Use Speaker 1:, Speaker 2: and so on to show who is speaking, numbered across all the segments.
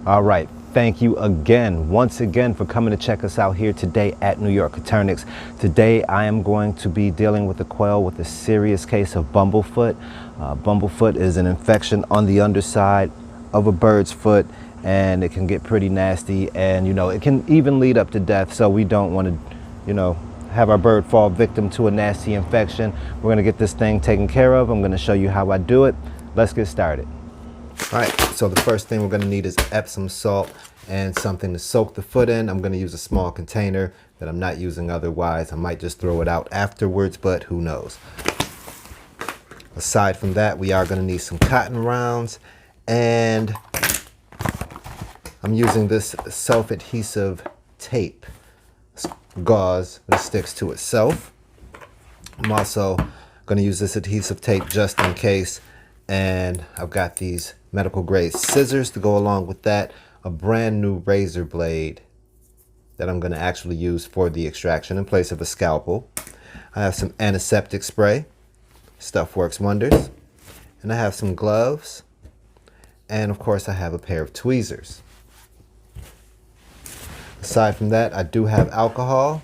Speaker 1: All right, thank you again, once again, for coming to check us out here today at New York Coturnix. Today I am going to be dealing with a quail with a serious case of bumblefoot. Bumblefoot is an infection on the underside of a bird's foot, and it can get pretty nasty, and it can even lead up to death. So we don't want to have our bird fall victim to a nasty infection. We're going to get this thing taken care of. I'm going to show you how I do it. Let's get started. All right, so the first thing we're going to need is Epsom salt and something to soak the foot in. I'm going to use a small container that I'm not using otherwise. I might just throw it out afterwards, but who knows. Aside from that, we are going to need some cotton rounds, and I'm using this self-adhesive tape, gauze that sticks to itself. I'm also going to use this adhesive tape just in case, and I've got these medical grade scissors to go along with that, a brand new razor blade that I'm going to actually use for the extraction in place of a scalpel. I have some antiseptic spray, stuff works wonders, and I have some gloves, and of course I have a pair of tweezers. Aside from that, I do have alcohol,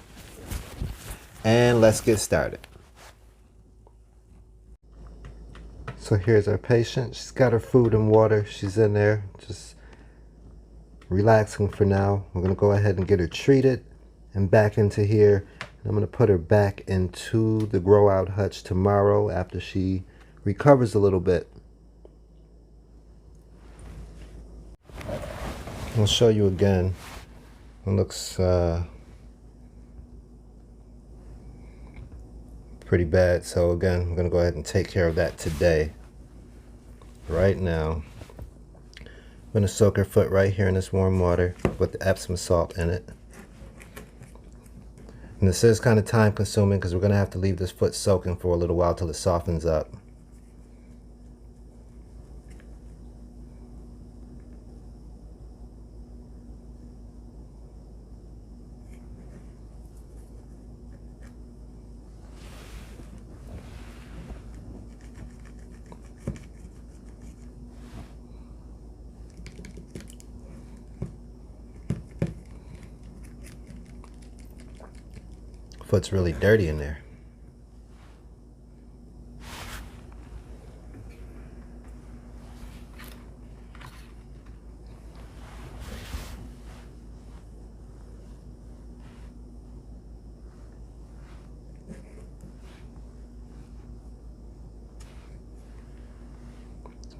Speaker 1: and let's get started. So here's our patient. She's got her food and water. She's in there just relaxing for now. We're going to go ahead and get her treated and back into here. I'm going to put her back into the grow out hutch tomorrow after she recovers a little bit. I'll show you again. It looks pretty bad, so again, we're going to go ahead and take care of that today. Right now, I'm going to soak her foot right here in this warm water with the Epsom salt in it. And this is kind of time consuming because we're going to have to leave this foot soaking for a little while till it softens up. Foot's really dirty in there.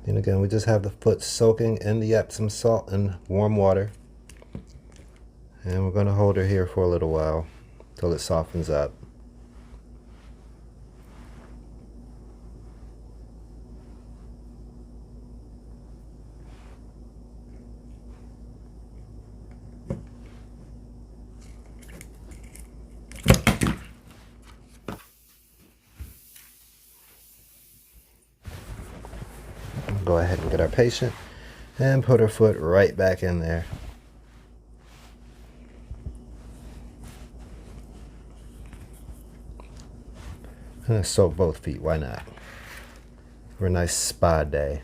Speaker 1: And again, we just have the foot soaking in the Epsom salt and warm water. And we're going to hold her here for a little while till it softens up. Go ahead and get our patient and put her foot right back in there. And soak both feet, why not? For a nice spa day.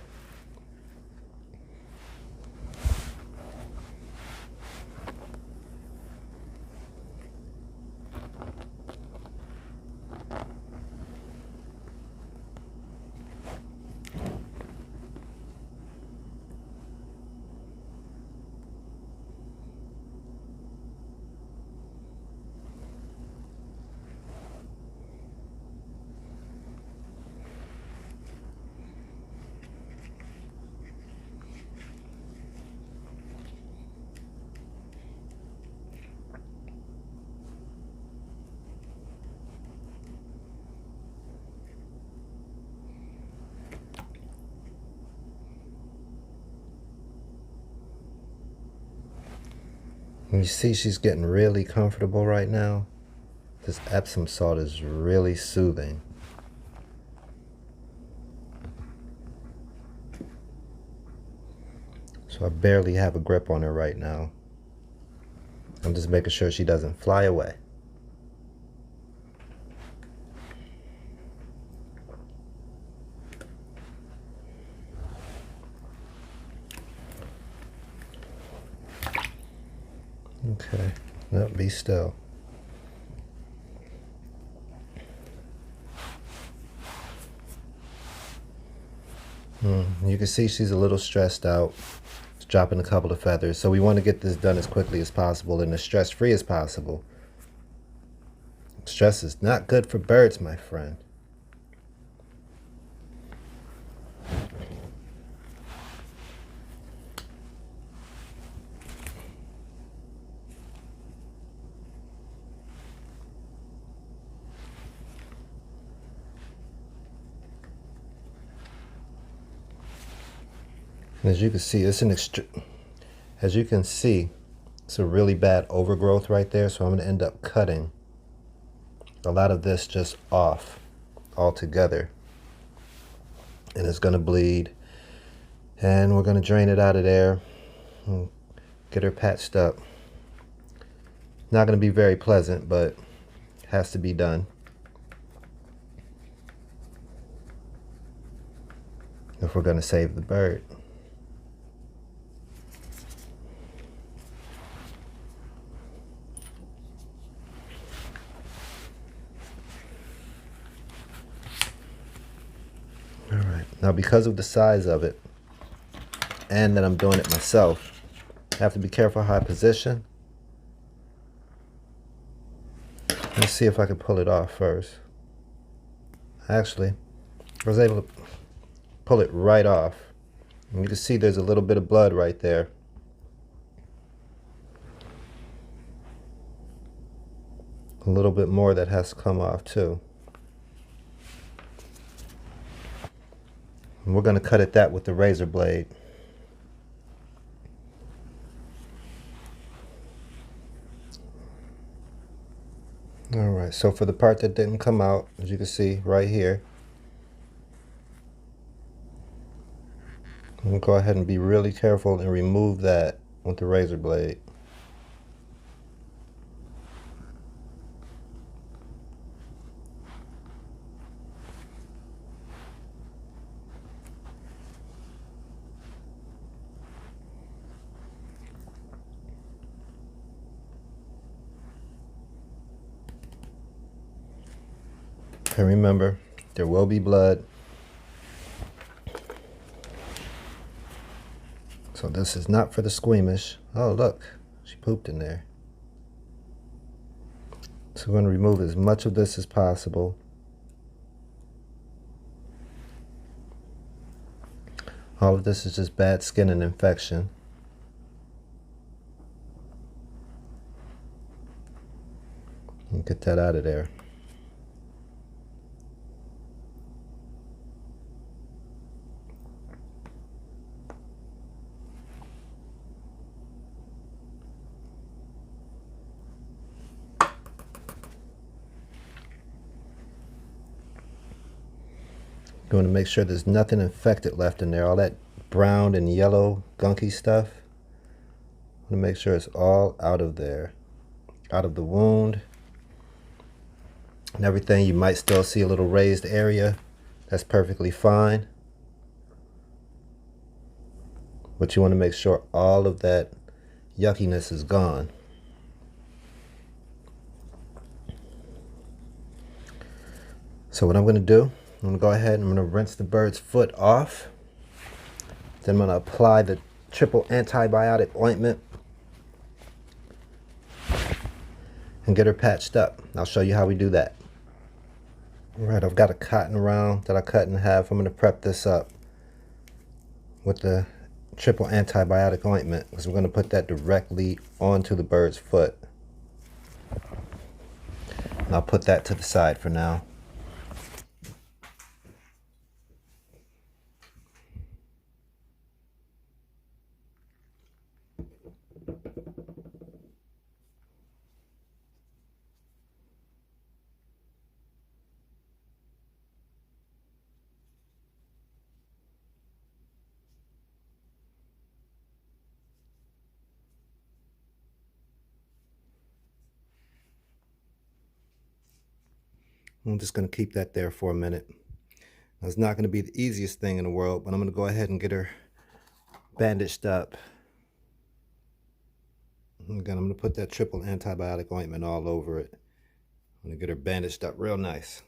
Speaker 1: You see she's getting really comfortable right now. This Epsom salt is really soothing. So I barely have a grip on her right now. I'm just making sure she doesn't fly away. Okay, now be still. You can see she's a little stressed out. It's dropping a couple of feathers. So we want to get this done as quickly as possible and as stress-free as possible. Stress is not good for birds, my friend. As you can see, it's a really bad overgrowth right there, so I'm going to end up cutting a lot of this just off altogether. And it's going to bleed. And we're going to drain it out of there and get her patched up. Not going to be very pleasant, but has to be done. If we're going to save the bird. Now, because of the size of it, and that I'm doing it myself, I have to be careful how I position. Let's see if I can pull it off first. Actually, I was able to pull it right off. And you can see there's a little bit of blood right there. A little bit more that has to come off too. And we're going to cut at that with the razor blade. Alright, so for the part that didn't come out, as you can see right here, I'm going to go ahead and be really careful and remove that with the razor blade. And remember, there will be blood. So this is not for the squeamish. Oh, look, she pooped in there. So we're going to remove as much of this as possible. All of this is just bad skin and infection. And get that out of there. You want to make sure there's nothing infected left in there. All that brown and yellow gunky stuff. I want to make sure it's all out of there. Out of the wound. And everything. You might still see a little raised area. That's perfectly fine. But you want to make sure all of that yuckiness is gone. So what I'm going to do, I'm going to go ahead and I'm going to rinse the bird's foot off. Then I'm going to apply the triple antibiotic ointment and get her patched up. I'll show you how we do that. All right, I've got a cotton round that I cut in half. I'm going to prep this up with the triple antibiotic ointment because we're going to put that directly onto the bird's foot. And I'll put that to the side for now. I'm just going to keep that there for a minute. Now, it's not going to be the easiest thing in the world, but I'm going to go ahead and get her bandaged up. Again, I'm going to put that triple antibiotic ointment all over it. I'm going to get her bandaged up real nice.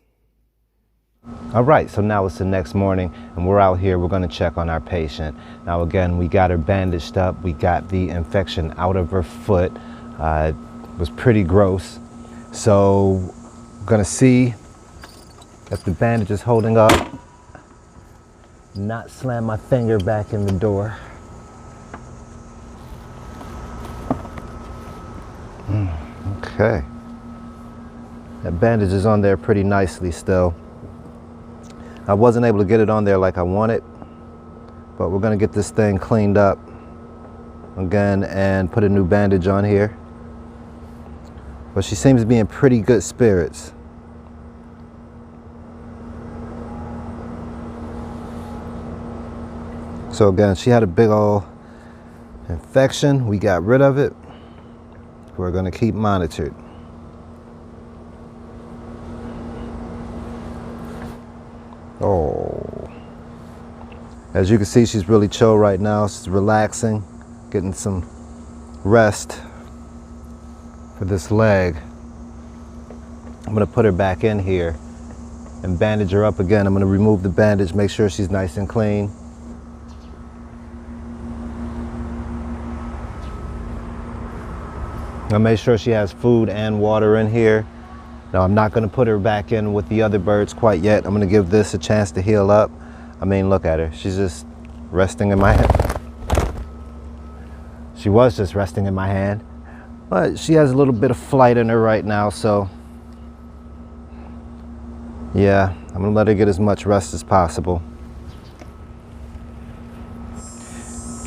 Speaker 1: All right, so now it's the next morning and we're out here. We're going to check on our patient. Now again, we got her bandaged up. We got the infection out of her foot. It was pretty gross. So I'm going to see if the bandage is holding up. Not slam my finger back in the door. Okay. That bandage is on there pretty nicely still. I wasn't able to get it on there like I wanted, but we're gonna get this thing cleaned up again and put a new bandage on here. But she seems to be in pretty good spirits. So again, she had a big old infection. We got rid of it. We're gonna keep monitored. Oh. As you can see, she's really chill right now. She's relaxing, getting some rest for this leg. I'm gonna put her back in here and bandage her up again. I'm gonna remove the bandage, make sure she's nice and clean. I'll make sure she has food and water in here. Now, I'm not gonna put her back in with the other birds quite yet. I'm gonna give this a chance to heal up. I mean, look at her. She's just resting in my hand. She was just resting in my hand, but she has a little bit of flight in her right now, so yeah, I'm gonna let her get as much rest as possible.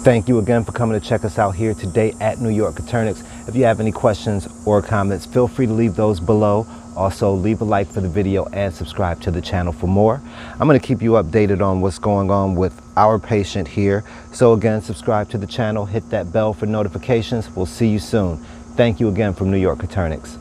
Speaker 1: Thank you again for coming to check us out here today at New York Coturnix. If you have any questions or comments, feel free to leave those below. Also, leave a like for the video and subscribe to the channel for more. I'm going to keep you updated on what's going on with our patient here. So again, subscribe to the channel, hit that bell for notifications. We'll see you soon. Thank you again from New York Coturnix.